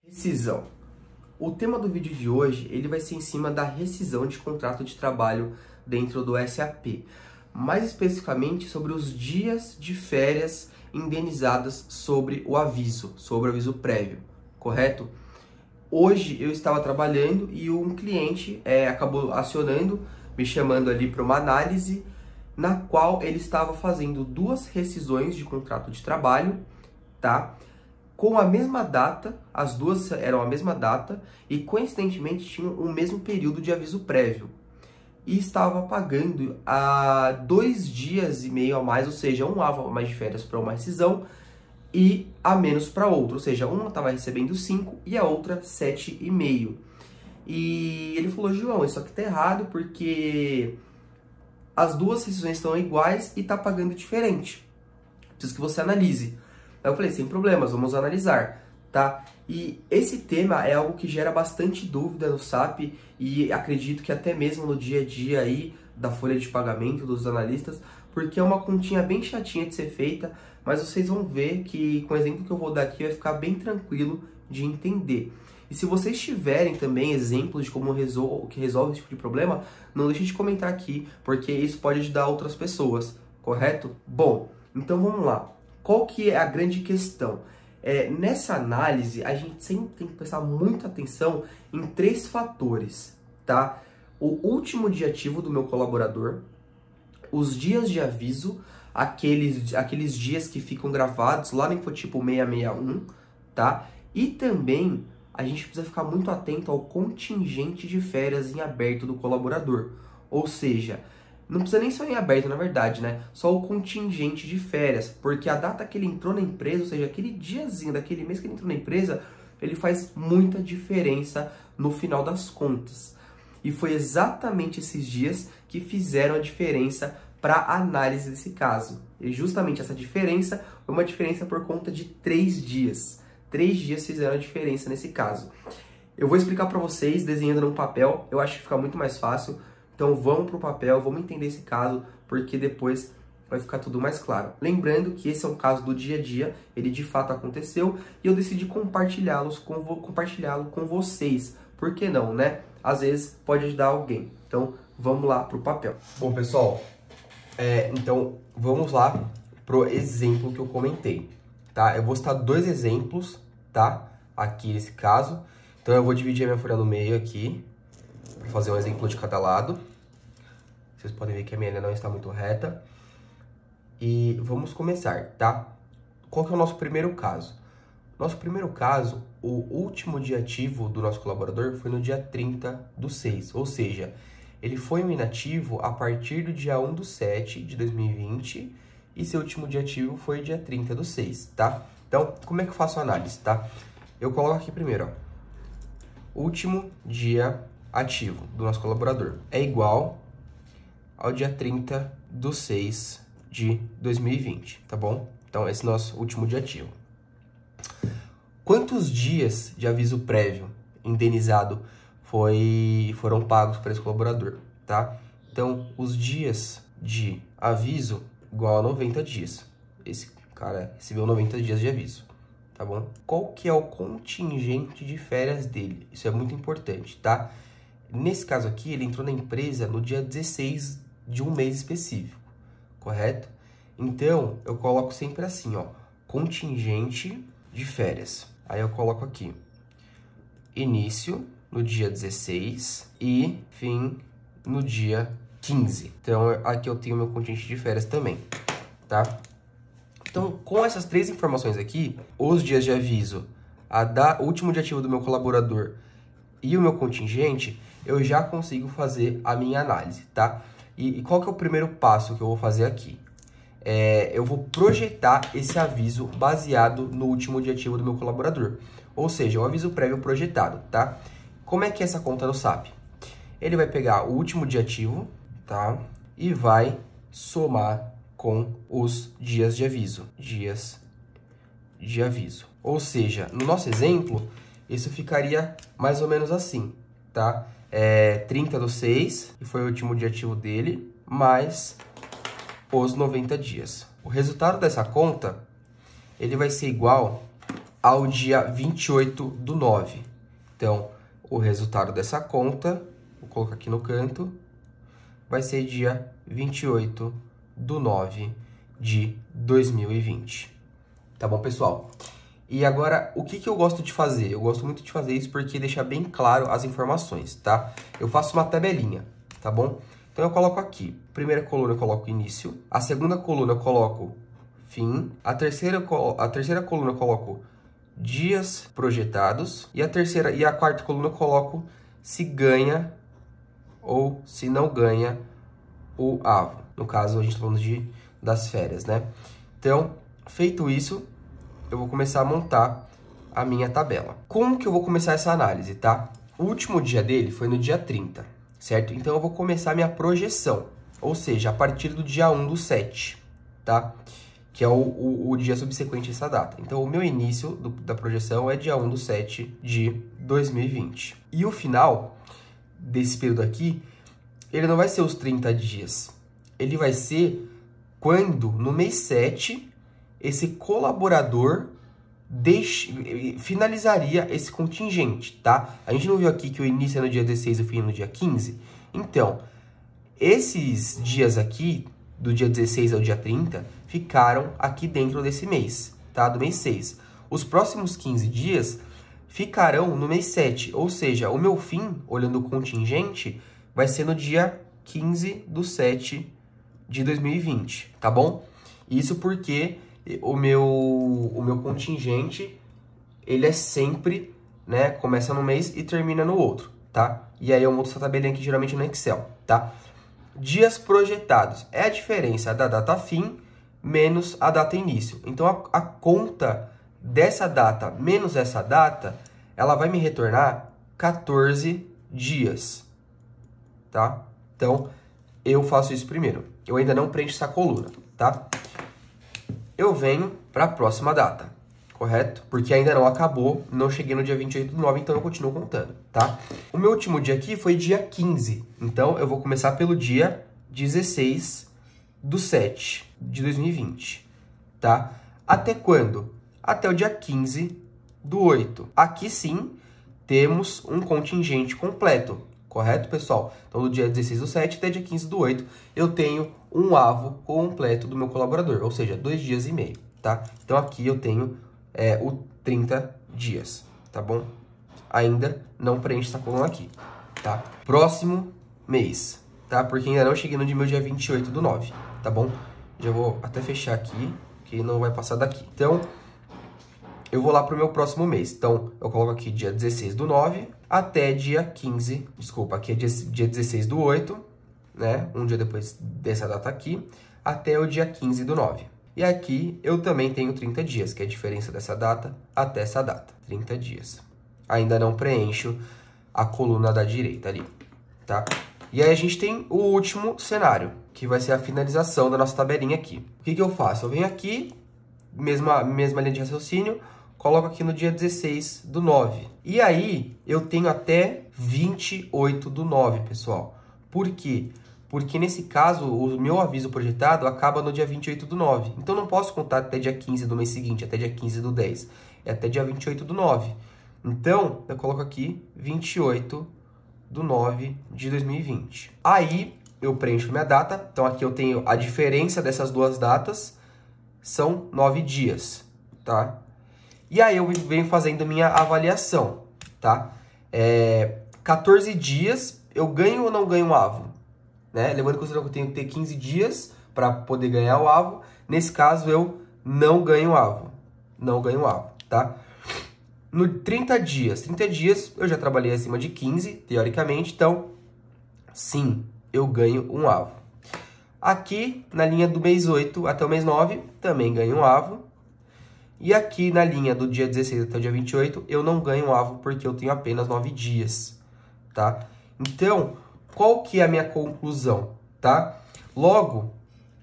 Rescisão. O tema do vídeo de hoje ele vai ser em cima da rescisão de contrato de trabalho dentro do SAP. Mais especificamente sobre os dias de férias indenizadas sobre o aviso prévio, correto? Hoje eu estava trabalhando e um cliente acabou acionando, me chamando ali para uma análise, na qual ele estava fazendo duas rescisões de contrato de trabalho, tá? Com a mesma data, as duas eram a mesma data e coincidentemente tinham o mesmo período de aviso prévio. E estava pagando a 2 dias e meio a mais, ou seja, um a mais de férias para uma rescisão e a menos para outra, ou seja, uma estava recebendo 5 e a outra 7,5. E ele falou: João, isso aqui tá errado porque as duas rescisões estão iguais e tá pagando diferente. Preciso que você analise. Aí eu falei: sem problemas, vamos analisar, tá? E esse tema é algo que gera bastante dúvida no SAP e acredito que até mesmo no dia a dia aí da folha de pagamento dos analistas, porque é uma continha bem chatinha de ser feita, mas vocês vão ver que com o exemplo que eu vou dar aqui vai ficar bem tranquilo de entender. E se vocês tiverem também exemplos de como resolve esse tipo de problema, não deixe de comentar aqui, porque isso pode ajudar outras pessoas, correto? Bom, então vamos lá. Qual que é a grande questão? Nessa análise, a gente sempre tem que prestar muita atenção em 3 fatores, tá? O último dia ativo do meu colaborador, os dias de aviso, aqueles dias que ficam gravados lá no Infotipo 661, tá? E também a gente precisa ficar muito atento ao contingente de férias em aberto do colaborador, ou seja, não precisa nem só em aberto, na verdade, né? Só o contingente de férias, porque a data que ele entrou na empresa, ou seja, aquele diazinho daquele mês que ele entrou na empresa, ele faz muita diferença no final das contas. E foi exatamente esses dias que fizeram a diferença para a análise desse caso. E justamente essa diferença foi uma diferença por conta de 3 dias. 3 dias fizeram a diferença nesse caso. Eu vou explicar para vocês desenhando num papel, eu acho que fica muito mais fácil. Então vamos para o papel, vamos entender esse caso, porque depois vai ficar tudo mais claro. Lembrando que esse é um caso do dia a dia, ele de fato aconteceu, e eu decidi compartilhá-lo com vocês. Por que não, né? Às vezes pode ajudar alguém. Então vamos lá para o papel. Bom, pessoal, então vamos lá pro exemplo que eu comentei, tá? Eu vou citar 2 exemplos, tá? Aqui nesse caso. Então eu vou dividir a minha folha no meio aqui, para fazer um exemplo de cada lado. Vocês podem ver que a minha linha não está muito reta. E vamos começar, tá? Qual que é o nosso primeiro caso? Nosso primeiro caso, o último dia ativo do nosso colaborador foi no dia 30/6, ou seja, ele foi um inativo a partir do dia 1/7 de 2020 e seu último dia ativo foi dia 30/6, tá? Então, como é que eu faço a análise, tá? Eu coloco aqui primeiro, ó, último dia ativo do nosso colaborador é igual ao dia 30/6 de 2020, tá bom? Então, esse é o nosso último dia ativo. Quantos dias de aviso prévio indenizado foram pagos para esse colaborador, tá? Então, os dias de aviso igual a 90 dias. Esse cara recebeu 90 dias de aviso, tá bom? Qual que é o contingente de férias dele? Isso é muito importante, tá? Nesse caso aqui, ele entrou na empresa no dia 16 de um mês específico, correto? Então, eu coloco sempre assim, ó, contingente de férias. Aí eu coloco aqui, início no dia 16 e fim no dia 15. Então, aqui eu tenho meu contingente de férias também, tá? Então, com essas 3 informações aqui, os dias de aviso, o último dia ativo do meu colaborador e o meu contingente, eu já consigo fazer a minha análise, tá? E qual que é o primeiro passo que eu vou fazer aqui? Eu vou projetar esse aviso baseado no último dia ativo do meu colaborador. Ou seja, o aviso prévio projetado, tá? Como é que é essa conta no SAP? Ele vai pegar o último dia ativo, tá? E vai somar com os dias de aviso. Dias de aviso. Ou seja, no nosso exemplo, isso ficaria mais ou menos assim, tá? 30/6, que foi o último dia ativo dele, mais os 90 dias. O resultado dessa conta, ele vai ser igual ao dia 28/9. Então, o resultado dessa conta, vou colocar aqui no canto, vai ser dia 28/9 de 2020. Tá bom, pessoal? E agora, o que eu gosto de fazer? Eu gosto muito de fazer isso porque deixa bem claro as informações, tá? Eu faço uma tabelinha, tá bom? Então, eu coloco aqui, primeira coluna eu coloco início, a segunda coluna eu coloco fim, a terceira coluna eu coloco dias projetados e a quarta coluna eu coloco se ganha ou se não ganha o AVO. No caso, a gente está falando das férias, né? Então, feito isso, eu vou começar a montar a minha tabela. Como que eu vou começar essa análise, tá? O último dia dele foi no dia 30, certo? Então, eu vou começar a minha projeção, ou seja, a partir do dia 1/7, tá? Que é o dia subsequente a essa data. Então, o meu início da projeção é dia 1/7 de 2020. E o final desse período aqui, ele não vai ser os 30 dias. Ele vai ser quando, no mês 7, esse colaborador finalizaria esse contingente, tá? A gente não viu aqui que o início é no dia 16 e o fim é no dia 15? Então, esses dias aqui, do dia 16 ao dia 30, ficaram aqui dentro desse mês, tá? Do mês 6. Os próximos 15 dias ficarão no mês 7, ou seja, o meu fim, olhando o contingente, vai ser no dia 15/7 de 2020, tá bom? Isso porque o meu contingente, ele é sempre, né, começa no mês e termina no outro, tá? E aí eu monto essa tabelinha aqui, geralmente no Excel, tá? Dias projetados é a diferença da data fim menos a data início. Então, a conta dessa data menos essa data, ela vai me retornar 14 dias, tá? Então, eu faço isso primeiro. Eu ainda não preencho essa coluna, tá? Eu venho para a próxima data, correto? Porque ainda não acabou, não cheguei no dia 28/9, então eu continuo contando, tá? O meu último dia aqui foi dia 15, então eu vou começar pelo dia 16/7 de 2020, tá? Até quando? Até o dia 15/8. Aqui sim, temos um contingente completo, correto, pessoal? Então, do dia 16/7 até dia 15/8, eu tenho um AVO completo do meu colaborador, ou seja, 2 dias e meio, tá? Então, aqui eu tenho o 30 dias, tá bom? Ainda não preenche essa coluna aqui, tá? Próximo mês, tá? Porque ainda não cheguei no dia 28/9, tá bom? Já vou até fechar aqui, que não vai passar daqui. Então, eu vou lá pro meu próximo mês. Então, eu coloco aqui dia 16/9 até dia 15, desculpa, aqui é dia 16/8, né? Um dia depois dessa data aqui, até o dia 15/9. E aqui eu também tenho 30 dias, que é a diferença dessa data até essa data, 30 dias. Ainda não preencho a coluna da direita ali, tá? E aí a gente tem o último cenário, que vai ser a finalização da nossa tabelinha aqui. O que eu faço? Eu venho aqui, mesma linha de raciocínio, coloco aqui no dia 16/9. E aí, eu tenho até 28/9, pessoal. Por quê? Porque nesse caso, o meu aviso projetado acaba no dia 28/9. Então, não posso contar até dia 15 do mês seguinte, até dia 15/10. É até dia 28/9. Então, eu coloco aqui 28/9 de 2020. Aí, eu preencho minha data. Então, aqui eu tenho a diferença dessas duas datas. São 9 dias, tá? E aí eu venho fazendo minha avaliação, tá? 14 dias, eu ganho ou não ganho o AVO? Né? Lembrando que eu tenho que ter 15 dias para poder ganhar o AVO. Nesse caso, eu não ganho o AVO. Não ganho o AVO, tá? No 30 dias, eu já trabalhei acima de 15, teoricamente. Então, sim, eu ganho um AVO. Aqui, na linha do mês 8 até o mês 9, também ganho um AVO. E aqui na linha do dia 16 até o dia 28, eu não ganho AVO porque eu tenho apenas 9 dias, tá? Então, qual que é a minha conclusão, tá? Logo,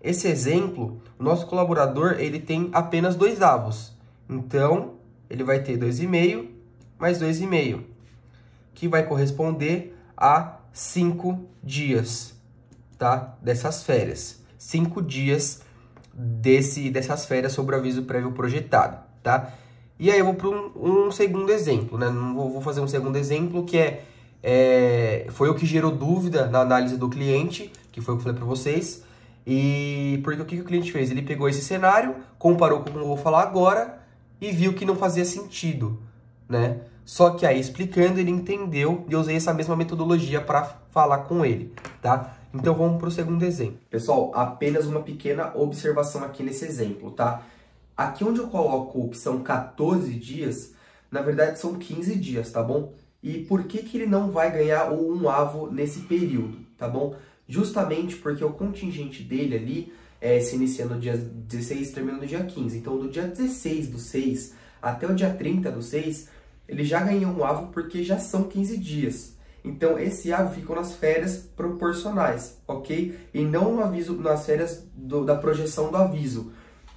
esse exemplo, o nosso colaborador, ele tem apenas 2 AVOs. Então, ele vai ter 2,5 mais 2,5, que vai corresponder a 5 dias, tá? Dessas férias. 5 dias dessas férias sobre o aviso prévio projetado, tá? E aí eu vou para um segundo exemplo, né? Vou fazer um segundo exemplo que foi o que gerou dúvida na análise do cliente, que foi o que eu falei para vocês. E porque o que o cliente fez? Ele pegou esse cenário, comparou com o que eu vou falar agora e viu que não fazia sentido, né? Só que aí, explicando, ele entendeu e eu usei essa mesma metodologia para falar com ele, tá? Então, vamos para o segundo exemplo. Pessoal, apenas uma pequena observação aqui nesse exemplo, tá? Aqui onde eu coloco que são 14 dias, na verdade são 15 dias, tá bom? E por que que ele não vai ganhar um avo nesse período, tá bom? Justamente porque o contingente dele ali se inicia no dia 16 e termina no dia 15. Então, do dia 16 do 6 até o dia 30 do 6, ele já ganhou um avo porque já são 15 dias. Então, esse avo ficou nas férias proporcionais, ok? E não no aviso, nas férias da projeção do aviso.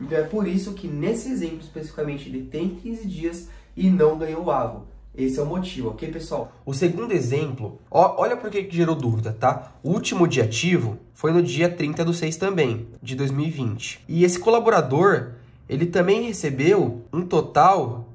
Então, é por isso que nesse exemplo especificamente ele tem 15 dias e não ganhou o avo. Esse é o motivo, ok, pessoal? O segundo exemplo, olha por que gerou dúvida, tá? O último dia ativo foi no dia 30 do 6 também, de 2020. E esse colaborador, ele também recebeu um total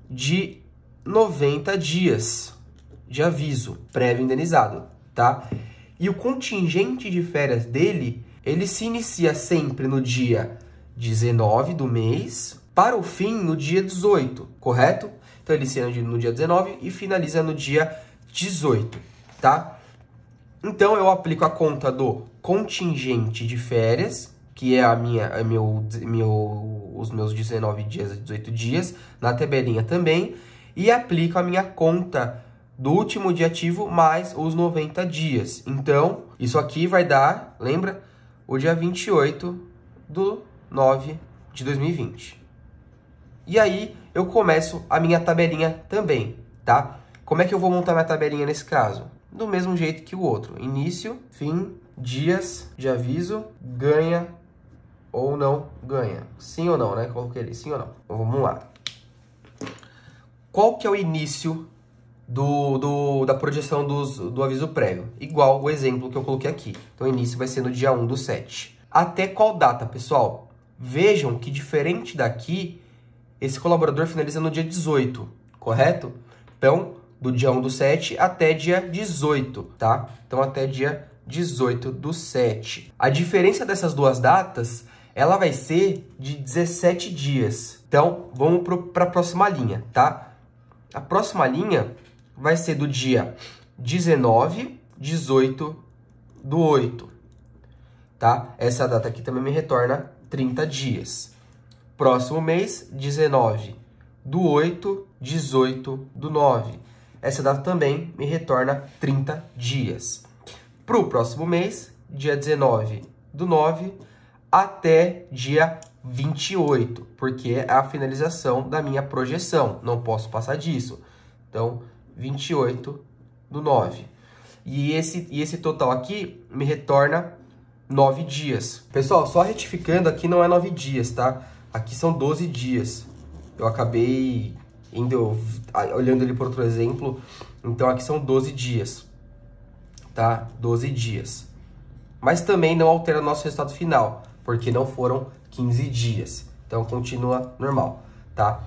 de 90 dias de aviso prévio indenizado, tá? E o contingente de férias dele, ele se inicia sempre no dia 19 do mês, para o fim no dia 18, correto? Então, ele inicia no dia 19 e finaliza no dia 18, tá? Então, eu aplico a conta do contingente de férias, que é os meus 19 dias e 18 dias, na tabelinha também, e aplico a minha conta do último dia ativo mais os 90 dias. Então, isso aqui vai dar, lembra? O dia 28 do 9 de 2020. E aí, eu começo a minha tabelinha também, tá? Como é que eu vou montar minha tabelinha nesse caso? Do mesmo jeito que o outro. Início, fim, dias de aviso, ganha ou não ganha. Sim ou não, né? Coloquei ali, sim ou não. Então, vamos lá. Qual que é o início da projeção do aviso prévio? Igual o exemplo que eu coloquei aqui. Então, o início vai ser no dia 1 do 7. Até qual data, pessoal? Vejam que diferente daqui, esse colaborador finaliza no dia 18, correto? Então, do dia 1 do 7 até dia 18, tá? Então, até dia 18 do 7. A diferença dessas duas datas, ela vai ser de 17 dias. Então, vamos para a próxima linha, tá? A próxima linha vai ser do dia 19, 18 do 8, tá? Essa data aqui também me retorna 30 dias. Próximo mês, 19 do 8, 18 do 9. Essa data também me retorna 30 dias. Para o próximo mês, dia 19 do 9 até dia 28, porque é a finalização da minha projeção. Não posso passar disso. Então, 28 do 9. E esse total aqui me retorna 9 dias. Pessoal, só retificando, aqui não é 9 dias, tá? Aqui são 12 dias. Eu acabei olhando ali por outro exemplo. Então, aqui são 12 dias. Tá? 12 dias. Mas também não altera o nosso resultado final, porque não foram 15 dias. Então, continua normal, tá?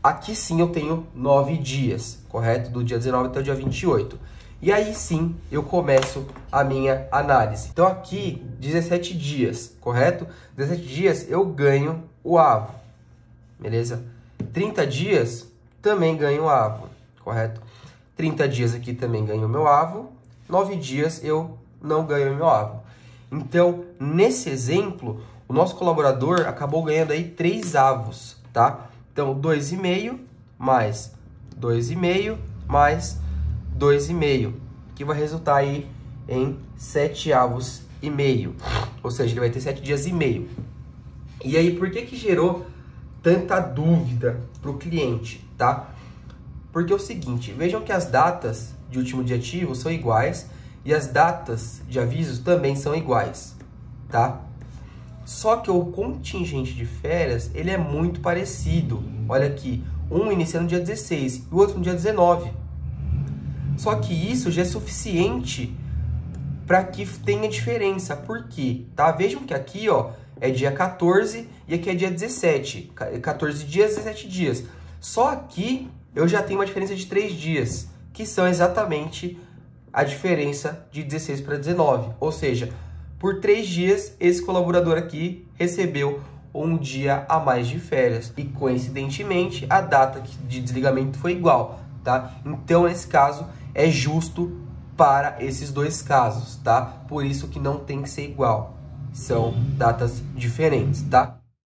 Aqui sim eu tenho 9 dias, correto? Do dia 19 até o dia 28. E aí sim eu começo a minha análise. Então, aqui, 17 dias, correto? 17 dias eu ganho o avo, beleza? 30 dias também ganho o avo, correto? 30 dias aqui também ganho o meu avo. 9 dias eu não ganho o meu avo. Então, nesse exemplo, o nosso colaborador acabou ganhando aí 3 avos, tá? Então, 2,5 mais 2,5 mais 2,5, que vai resultar aí em 7 avos e meio. Ou seja, ele vai ter 7 dias e meio. E aí, por que gerou tanta dúvida para o cliente, tá? Porque é o seguinte, vejam que as datas de último dia ativo são iguais e as datas de avisos também são iguais, tá? Só que o contingente de férias, ele é muito parecido. Olha aqui, um inicia no dia 16 e o outro no dia 19. Só que isso já é suficiente para que tenha diferença. Por quê? Tá? Vejam que aqui, ó, é dia 14 e aqui é dia 17. 14 dias, 17 dias. Só aqui eu já tenho uma diferença de 3 dias, que são exatamente a diferença de 16 para 19. Ou seja, por 3 dias, esse colaborador aqui recebeu um dia a mais de férias. E, coincidentemente, a data de desligamento foi igual, tá? Então, nesse caso, é justo para esses dois casos, tá? Por isso que não tem que ser igual. São datas diferentes, tá?